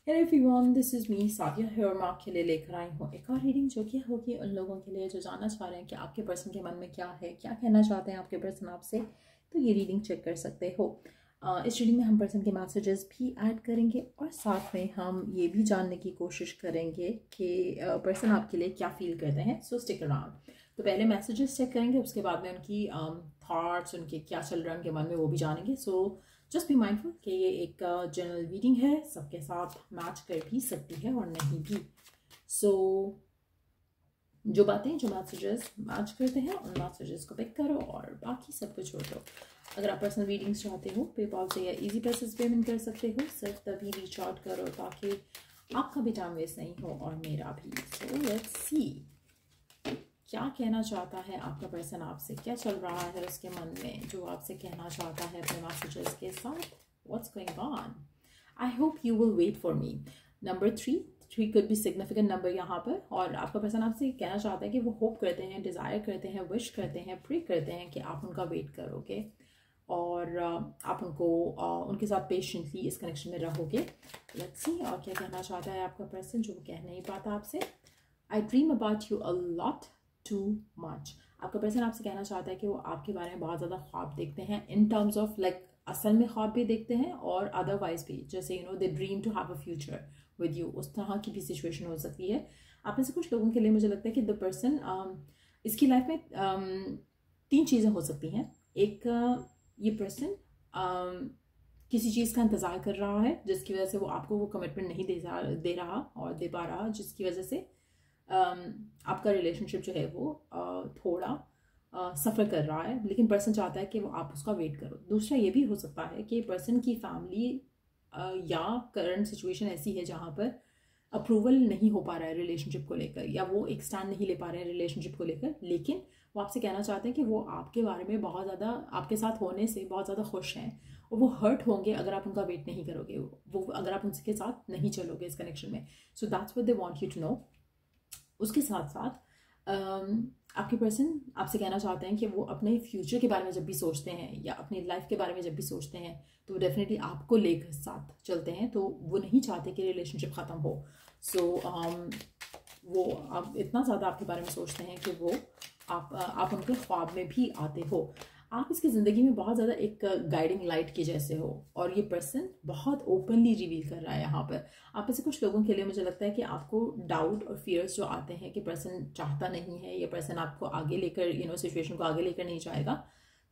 Hey everyone, this is me Sadia है और मैं आपके लिए लेकर आई हूँ एक और रीडिंग जो कि होगी उन लोगों के लिए जो जानना चाह रहे हैं कि आपके पर्सन के मन में क्या है, क्या कहना चाहते हैं आपके पर्सन आपसे। तो ये रीडिंग चेक कर सकते हो। इस रीडिंग में हम पर्सन के मैसेजेस भी ऐड करेंगे और साथ में हम ये भी जानने की कोशिश करेंगे कि पर्सन आपके लिए क्या फील करते हैं। सो स्टिक अराउंड। तो पहले मैसेजेस चेक करेंगे, उसके बाद में उनकी थॉट्स, उनके क्या चल रहा है उनके मन में, वो भी जानेंगे। सो जस्ट बी माइंडफुल कि ये एक जनरल रीडिंग है, सबके साथ मैच कर भी सकती है और नहीं भी। सो जो बातें, जो मैसेजेस मैच करते हैं उन मैसेजेस को पिक करो और बाकी सब कुछ छोड़ दो। अगर आप पर्सनल रीडिंग्स चाहते हो पेपॉल से या इजी पैसेज पेमेंट कर सकते हो। सिर्फ तभी रीच आउट करो ताकि आपका भी टाइम वेस्ट नहीं हो और मेरा भी। सो लेट्स सी क्या कहना चाहता है आपका पर्सन आपसे, क्या चल रहा है उसके मन में जो आपसे कहना चाहता है अपने मैसेजेस के साथ। What's going on? I hope you will wait for me. Number 3 could be significant number यहाँ पर। और आपका पर्सन आपसे कहना चाहता है कि वो होप करते हैं, डिज़ायर करते हैं, विश करते हैं, प्रे करते हैं कि आप उनका वेट करोगे और आप उनको उनके साथ पेशेंटली इस कनेक्शन में रहोगे। लेट्स सी और क्या कहना चाहता है आपका पर्सन जो वो कह नहीं पाता आपसे। आई dream about you a lot too much. आपका पर्सन आपसे कहना चाहता है कि वो आपके बारे में बहुत ज़्यादा ख्वाब देखते हैं, इन टर्म्स ऑफ लाइक असल में ख्वाब भी देखते हैं और अदरवाइज भी, जैसे they dream to have a future with you, उस तरह की भी सिचुएशन हो सकती है। आप में से कुछ लोगों के लिए मुझे लगता है कि द पर्सन इसकी लाइफ में 3 चीज़ें हो सकती हैं। एक, ये पर्सन किसी चीज़ का इंतज़ार कर रहा है जिसकी वजह से वो आपको वो कमिटमेंट नहीं दे रहा और दे पा रहा, जिसकी वजह से आपका रिलेशनशिप जो है वो थोड़ा सफ़र कर रहा है, लेकिन पर्सन चाहता है कि वो आप उसका वेट करो। दूसरा ये भी हो सकता है कि पर्सन की फैमिली या करंट सिचुएशन ऐसी है जहाँ पर अप्रूवल नहीं हो पा रहा है रिलेशनशिप को लेकर, या वो एक स्टैंड नहीं ले पा रहे हैं रिलेशनशिप को लेकर, लेकिन वो आपसे कहना चाहते हैं कि वो आपके बारे में बहुत ज़्यादा, आपके साथ होने से बहुत ज़्यादा खुश हैं और वो हर्ट होंगे अगर आप उनका वेट नहीं करोगे, वो अगर आप उनके साथ नहीं चलोगे इस कनेक्शन में। So that's what they want you to know. उसके साथ साथ आपके पर्सन आपसे कहना चाहते हैं कि वो अपने फ्यूचर के बारे में जब भी सोचते हैं या अपनी लाइफ के बारे में जब भी सोचते हैं तो वो डेफिनेटली आपको लेकर साथ चलते हैं, तो वो नहीं चाहते कि रिलेशनशिप ख़त्म हो। सो वो आप इतना ज़्यादा आपके बारे में सोचते हैं कि वो आप उनके ख्वाब में भी आते हो। आप इसकी ज़िंदगी में बहुत ज़्यादा एक गाइडिंग लाइट के जैसे हो और ये पर्सन बहुत ओपनली रिवील कर रहा है यहाँ पर। आप में से कुछ लोगों के लिए मुझे लगता है कि आपको डाउट और फियर्स जो आते हैं कि पर्सन चाहता नहीं है, ये पर्सन आपको आगे लेकर सिचुएशन को आगे लेकर नहीं जाएगा,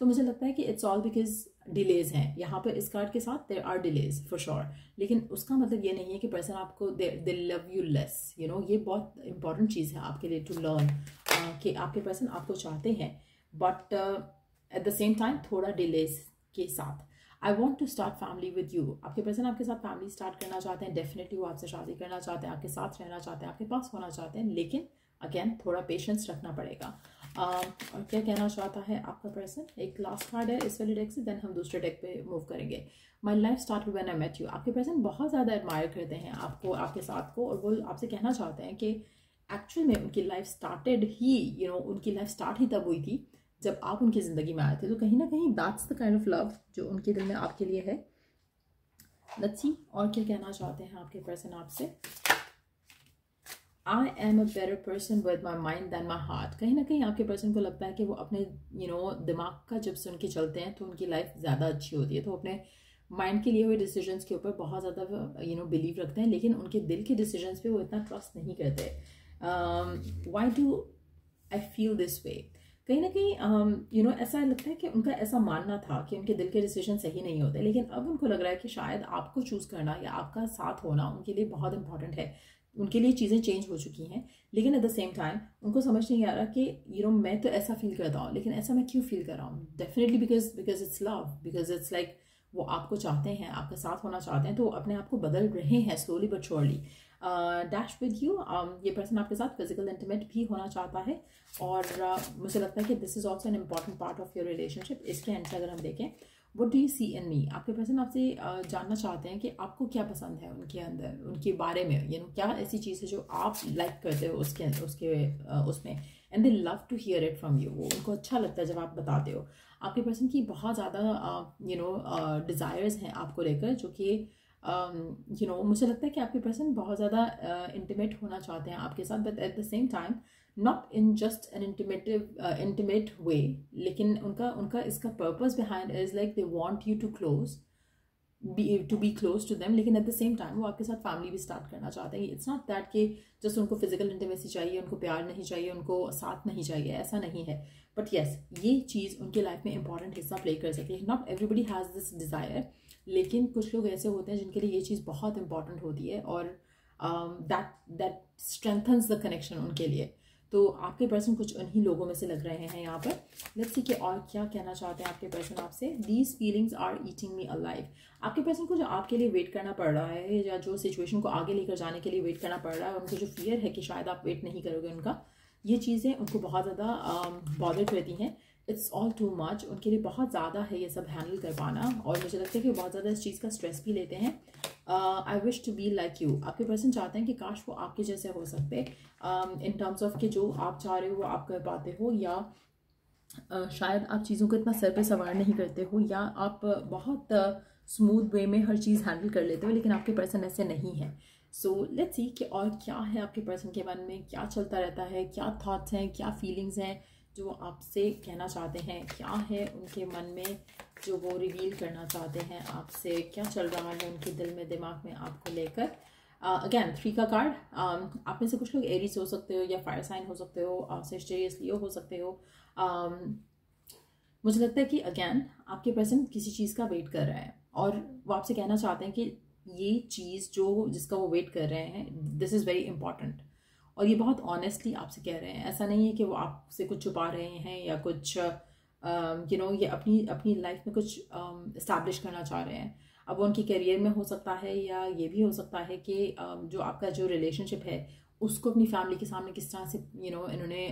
तो मुझे लगता है कि इट्स ऑल बिकॉज डिलेज हैं यहाँ पर। इस कार्ड के साथ there are delays for sure, लेकिन उसका मतलब ये नहीं है कि पर्सन आपको दे लव यू लेस। ये बहुत इंपॉर्टेंट चीज़ है आपके लिए टू लर्न कि आपके पर्सन आपको चाहते हैं but at the same time थोड़ा डिलेज के साथ। I want to start family with you. आपके पर्सन आपके साथ फैमिली स्टार्ट करना चाहते हैं, डेफिनेटली वो आपसे शादी करना चाहते हैं, आपके साथ रहना चाहते हैं, आपके पास होना चाहते हैं, लेकिन अगेन थोड़ा पेशेंस रखना पड़ेगा। और क्या कहना चाहता है आपका पर्सन? एक लास्ट कार्ड है इस वाले डेक से, देन हम दूसरे डेक पे मूव करेंगे। My life start when I met you. आपके पर्सन बहुत ज़्यादा एडमायर करते हैं आपको, आपके साथ को, और वो आपसे कहना चाहते हैं कि एक्चुअल में उनकी लाइफ स्टार्टेड ही उनकी लाइफ स्टार्ट ही तब हुई थी जब आप उनकी ज़िंदगी में आए थे। तो कहीं ना कहीं that's the kind of love जो उनके दिल में आपके लिए है। लेट्स सी और क्या कहना चाहते हैं आपके पर्सन आपसे। I am a better person with my mind than my heart. कहीं ना कहीं आपके पर्सन को लगता है कि वो अपने दिमाग का जब सुन के चलते हैं तो उनकी लाइफ ज़्यादा अच्छी होती है, तो अपने माइंड के लिए हुए डिसीजंस के ऊपर बहुत ज़्यादा बिलीव रखते हैं, लेकिन उनके दिल के डिसीजंस पे वो इतना ट्रस्ट नहीं करते। Why do I feel this way? कहीं ना कहीं ऐसा लगता है कि उनका ऐसा मानना था कि उनके दिल के डिसीजन सही नहीं होते, लेकिन अब उनको लग रहा है कि शायद आपको चूज़ करना या आपका साथ होना उनके लिए बहुत इंपॉर्टेंट है। उनके लिए चीज़ें चेंज हो चुकी हैं, लेकिन एट द सेम टाइम उनको समझ नहीं आ रहा कि मैं तो ऐसा फील करता हूँ, लेकिन ऐसा मैं क्यों फील कर रहा हूँ। Definitely because it's love, because it's like वो आपको चाहते हैं, आपका साथ होना चाहते हैं, तो अपने आप को बदल रहे हैं slowly but surely. Dash with you, ये पर्सन आपके साथ फिजिकल इंटीमेट भी होना चाहता है और मुझे लगता है कि this is also an important part of your relationship. इसके एंड से अगर हम देखें, व्हाट डू यू सी इन मी? आपके पर्सन आपसे जानना चाहते हैं कि आपको क्या पसंद है उनके अंदर, उनके बारे में, क्या ऐसी चीज़ है जो आप लाइक करते हो उसमें, and they love to hear it from you. वो उनको अच्छा लगता है जब आप बताते हो। आपके पर्सन की बहुत ज़्यादा डिज़ायर्स हैं आपको लेकर, जो कि मुझे लगता है कि आपके पर्सन बहुत ज़्यादा इंटीमेट होना चाहते हैं आपके साथ, but at the same time not in just an intimate way, लेकिन उनका इसका purpose behind is like they want you to be close to them, लेकिन एट द सेम टाइम वो आपके साथ फैमिली भी स्टार्ट करना चाहते हैं. इट्स नॉट दैट कि जस्ट उनको फिजिकल इंटीमेसी चाहिए, उनको प्यार नहीं चाहिए, उनको साथ नहीं चाहिए, ऐसा नहीं है. बट येस, ये चीज़ उनके लाइफ में इंपॉर्टेंट हिस्सा प्ले कर सकती है. Not everybody has this desire, लेकिन कुछ लोग ऐसे होते हैं जिनके लिए ये चीज़ बहुत इंपॉर्टेंट होती है, और दैट स्ट्रेंथन्स द कनेक्शन उनके लिए. तो आपके पर्सन कुछ उन्हीं लोगों में से लग रहे हैं यहाँ पर. लेट्स सी कि और क्या कहना चाहते हैं आपके पर्सन आपसे. These feelings are eating me alive. आपके पर्सन को जो आपके लिए वेट करना पड़ रहा है, या जो सिचुएशन को आगे लेकर जाने के लिए वेट करना पड़ रहा है, उनको जो फियर है कि शायद आप वेट नहीं करोगे उनका, ये चीज़ें उनको बहुत ज़्यादा बॉदर करती हैं. It's all too much. उनके लिए बहुत ज़्यादा है ये सब हैंडल कर पाना, और मुझे लगता है कि बहुत ज़्यादा इस चीज़ का स्ट्रेस भी लेते हैं. I wish to be like you. आपके पर्सन चाहते हैं कि काश वो आपके जैसे हो सकते, इन टर्म्स ऑफ कि जो आप चाह रहे हो वो आप कर पाते हो, या शायद आप चीज़ों को इतना सर पे सवार नहीं करते हो, या आप बहुत स्मूथ वे में हर चीज़ हैंडल कर लेते हो, लेकिन आपके पर्सन ऐसे नहीं है. सो लेट्स सी कि और क्या है आपके पर्सन के मन में, क्या चलता रहता है, क्या थॉट्स हैं, क्या फीलिंग्स हैं जो आपसे कहना चाहते हैं, क्या है उनके मन में जो वो रिवील करना चाहते हैं आपसे, क्या चल रहा है उनके दिल में, दिमाग में आपको लेकर. अगेन 3 का कार्ड. आप में से कुछ लोग एरीज हो सकते हो, या फायर साइन हो सकते हो, सेजिटेरियस लियो हो सकते हो. मुझे लगता है कि अगेन आपके पर्सन किसी चीज़ का वेट कर रहे हैं, और वो आपसे कहना चाहते हैं कि ये चीज़ जिसका वो वेट कर रहे हैं, दिस इज़ वेरी इंपॉर्टेंट. और ये बहुत ऑनेस्टली आपसे कह रहे हैं. ऐसा नहीं है कि वो आपसे कुछ छुपा रहे हैं, या कुछ ये अपनी लाइफ में कुछ इस्टेब्लिश करना चाह रहे हैं. अब वो उनके करियर में हो सकता है, या ये भी हो सकता है कि जो आपका जो रिलेशनशिप है उसको अपनी फैमिली के सामने किस तरह से इन्होंने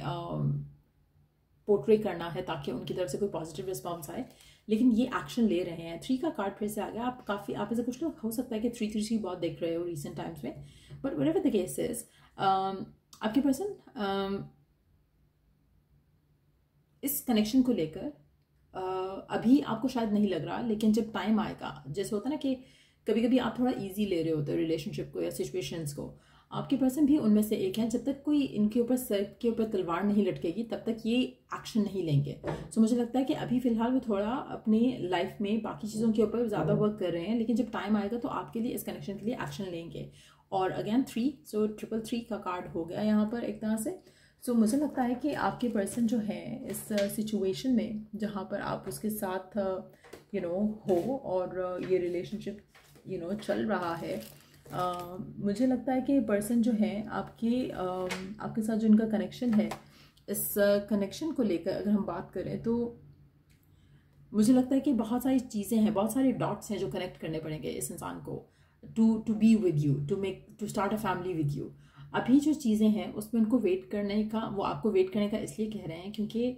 पोर्ट्रे करना है, ताकि उनकी तरफ से कोई पॉजिटिव रिस्पॉन्स आए. लेकिन ये एक्शन ले रहे हैं. 3 का कार्ड फिर से आ गया. आप ऐसे कुछ लोग हो सकता है कि 3 बहुत देख रहे हो रिसेंट टाइम्स में, but whatever the case is, आपके पर्सन इस कनेक्शन को लेकर अभी आपको शायद नहीं लग रहा, लेकिन जब टाइम आएगा, जैसे होता है ना कि कभी कभी आप थोड़ा इजी ले रहे होते हो रिलेशनशिप को या सिचुएशंस को, आपके पर्सन भी उनमें से एक है. जब तक कोई इनके ऊपर सर के ऊपर तलवार नहीं लटकेगी, तब तक ये एक्शन नहीं लेंगे. सो मुझे लगता है कि अभी फिलहाल वो थोड़ा अपनी लाइफ में बाकी चीज़ों के ऊपर ज़्यादा वर्क कर रहे हैं, लेकिन जब टाइम आएगा तो आपके लिए, इस कनेक्शन के लिए एक्शन लेंगे. और अगेन 3, सो 333 का कार्ड हो गया यहाँ पर एक तरह से. सो मुझे लगता है कि आपके पर्सन जो है इस सिचुएशन में जहाँ पर आप उसके साथ हो, और ये रिलेशनशिप चल रहा है, मुझे लगता है कि पर्सन जो है आपके साथ जो इनका कनेक्शन है, इस कनेक्शन को लेकर अगर हम बात करें तो मुझे लगता है कि बहुत सारी चीज़ें हैं, बहुत सारे डॉट्स हैं जो कनेक्ट करने पड़ेंगे इस इंसान को to be with you, to start a family with you. अभी जो चीज़ें हैं उसमें उनको वेट करने का, वो आपको वेट करने का इसलिए कह रहे हैं क्योंकि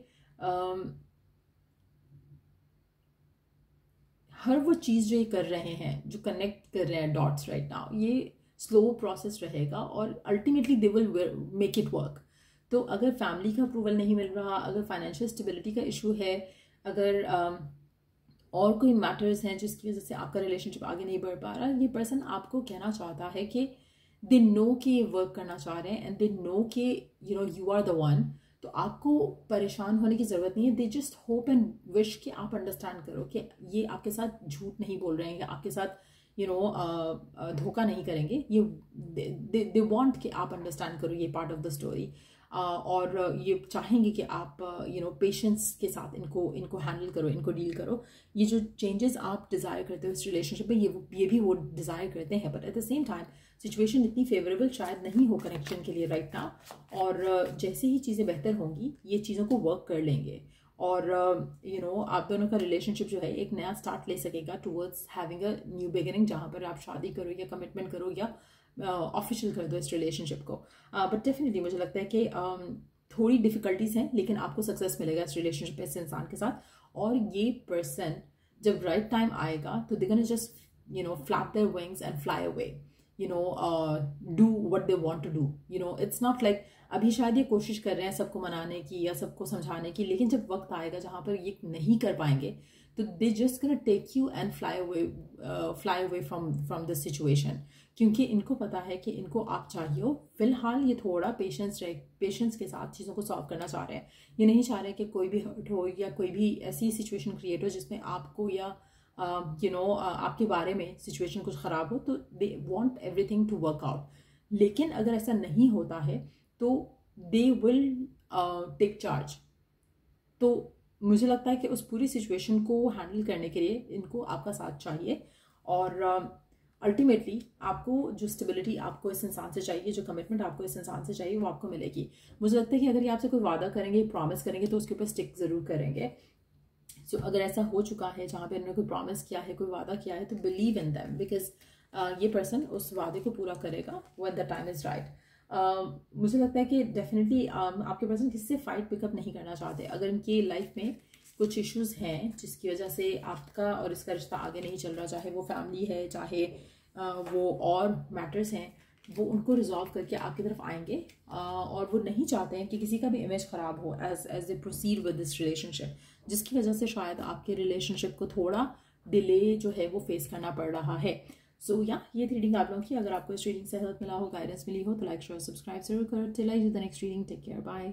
हर वो चीज़ जो ये कर रहे हैं, जो कनेक्ट कर रहे हैं डॉट्स राइट नाउ, ये स्लो प्रोसेस रहेगा, और ultimately they will make it work. तो अगर फैमिली का अप्रूवल नहीं मिल रहा, अगर फाइनेंशियल स्टेबिलिटी का इशू है, अगर और कोई मैटर्स हैं जिसकी वजह से आपका रिलेशनशिप आगे नहीं बढ़ पा रहा, ये पर्सन आपको कहना चाहता है कि दे नो कि ये वर्क करना चाह रहे हैं, एंड दे नो कि यू आर द वन. तो आपको परेशान होने की ज़रूरत नहीं है. They just hope and wish कि आप अंडरस्टैंड करो कि ये आपके साथ झूठ नहीं बोल रहे हैं, या आपके साथ धोखा नहीं करेंगे. ये दे वांट कि आप अंडरस्टैंड करो ये पार्ट ऑफ द स्टोरी, और ये चाहेंगे कि आप पेशेंस के साथ इनको हैंडल करो, इनको डील करो. ये जो चेंजेस आप डिज़ायर करते हो इस रिलेशनशिप में, ये भी वो डिज़ायर करते हैं. But at the same time situation इतनी फेवरेबल शायद नहीं हो कनेक्शन के लिए राइट नाउ, और जैसे ही चीज़ें बेहतर होंगी ये चीज़ों को वर्क कर लेंगे, और आप दोनों का रिलेशनशिप जो है एक नया स्टार्ट ले सकेगा towards having a new beginning, जहाँ पर आप शादी करो या कमिटमेंट करो या ऑफिशियल कर दो इस रिलेशनशिप को. बट डेफिनेटली मुझे लगता है कि थोड़ी डिफिकल्टीज हैं, लेकिन आपको सक्सेस मिलेगा इस रिलेशनशिप इस इंसान के साथ. और ये पर्सन जब राइट टाइम आएगा तो they gonna just flap their wings and fly away, do what they want to do. It's not like अभी शायद ये कोशिश कर रहे हैं सबको मनाने की या सबको समझाने की, लेकिन जब वक्त आएगा जहाँ पर ये नहीं कर पाएंगे, तो they just gonna take you and fly away from this situation, क्योंकि इनको पता है कि इनको आप चाहिए हो। फिलहाल ये थोड़ा पेशेंस के साथ चीज़ों को सॉल्व करना चाह रहे हैं। ये नहीं चाह रहे कि कोई भी हर्ट हो या कोई भी ऐसी सिचुएशन क्रिएट हो जिसमें आपको या आपके बारे में सिचुएशन कुछ ख़राब हो, तो they want everything to work out. लेकिन अगर ऐसा नहीं होता है तो दे विल टेक चार्ज। तो मुझे लगता है कि उस पूरी सिचुएशन को हैंडल करने के लिए इनको आपका साथ चाहिए, और अल्टीमेटली आपको जो स्टेबिलिटी आपको इस इंसान से चाहिए, जो कमिटमेंट आपको इस इंसान से चाहिए, वो आपको मिलेगी। मुझे लगता है कि अगर ये आपसे कोई वादा करेंगे, प्रॉमिस करेंगे, तो उसके ऊपर स्टिक ज़रूर करेंगे। सो अगर ऐसा हो चुका है जहाँ पे उन्होंने कोई प्रॉमिस किया है, कोई वादा किया है, तो बिलीव इन दैम, बिकॉज ये पर्सन उस वादे को पूरा करेगा when the time is right. मुझे लगता है कि डेफिनेटली आपके पर्सन किसी से फाइट पिकअप नहीं करना चाहते। अगर इनकी लाइफ में कुछ इश्यूज हैं जिसकी वजह से आपका और इसका रिश्ता आगे नहीं चल रहा, चाहे वो फैमिली है, चाहे वो और मैटर्स हैं, वो उनको रिजॉल्व करके आपकी तरफ आएंगे, और वो नहीं चाहते हैं कि किसी का भी इमेज ख़राब हो as a proceed with this relationship, जिसकी वजह से शायद आपके रिलेशनशिप को थोड़ा डिले जो है वो फेस करना पड़ रहा है। सो ये थी रीडिंग आप लोगों की। अगर आपको इस रीडिंग से हेल्प मिला हो, गाइडेंस मिली हो, तो लाइक शेयर सब्सक्राइब जरूर करो। Till I do the next reading, take care, bye.